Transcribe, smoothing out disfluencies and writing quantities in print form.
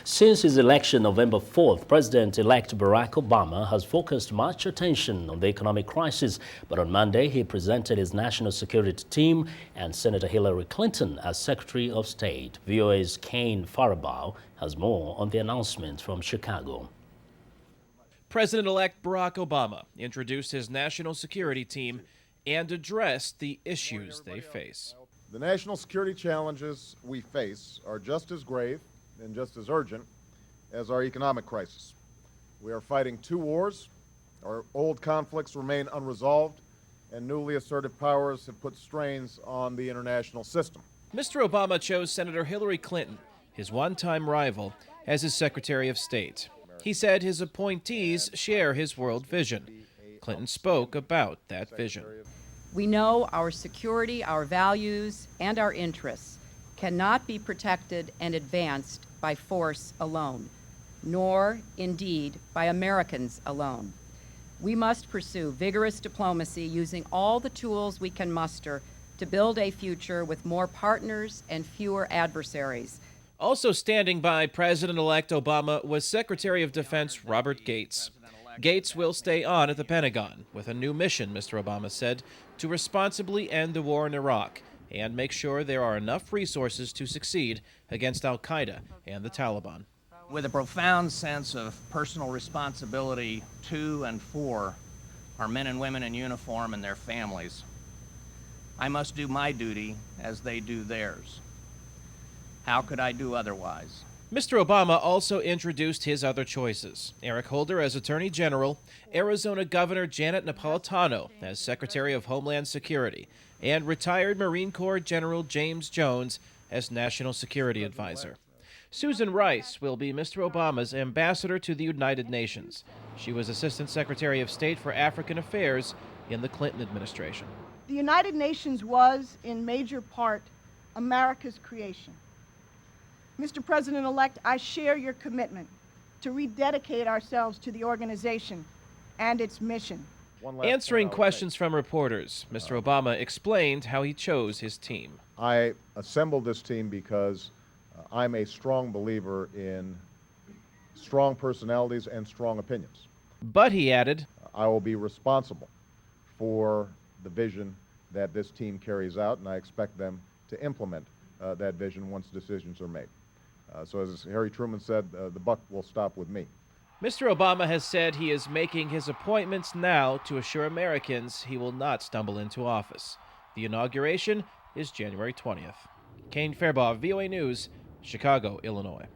Since his election November 4th, President-elect Barack Obama has focused much attention on the economic crisis. But on Monday, he presented his national security team and Senator Hillary Clinton as Secretary of State. VOA's Kane Faribault has more on the announcement from Chicago. President-elect Barack Obama introduced his national security team and addressed the issues they face. The national security challenges we face are just as grave and just as urgent as our economic crisis. We are fighting two wars, our old conflicts remain unresolved, and newly asserted powers have put strains on the international system. Mr. Obama chose Senator Hillary Clinton, his one-time rival, as his Secretary of State. He said his appointees share his world vision. Clinton spoke about that vision. We know our security, our values, and our interests cannot be protected and advanced by force alone, nor, indeed, by Americans alone. We must pursue vigorous diplomacy using all the tools we can muster to build a future with more partners and fewer adversaries. Also standing by President-elect Obama was Secretary of Defense Robert Gates. Gates will stay on at the Pentagon with a new mission, Mr. Obama said, to responsibly end the war in Iraq and make sure there are enough resources to succeed against al-Qaeda and the Taliban. With a profound sense of personal responsibility to and for our men and women in uniform and their families, I must do my duty as they do theirs. How could I do otherwise? Mr. Obama also introduced his other choices. Eric Holder as Attorney General, Arizona Governor Janet Napolitano as Secretary of Homeland Security, and retired Marine Corps General James Jones as National Security Advisor. Susan Rice will be Mr. Obama's ambassador to the United Nations. She was Assistant Secretary of State for African Affairs in the Clinton administration. The United Nations was, in major part, America's creation. Mr. President-elect, I share your commitment to rededicate ourselves to the organization and its mission. Answering questions from reporters, Mr. Obama explained how he chose his team. I assembled this team because I'm a strong believer in strong personalities and strong opinions. But he added, I will be responsible for the vision that this team carries out, and I expect them to implement that vision once decisions are made. So as Harry Truman said, the buck will stop with me. Mr. Obama has said he is making his appointments now to assure Americans he will not stumble into office. The inauguration is January 20th. Kane Faribault, VOA News, Chicago, Illinois.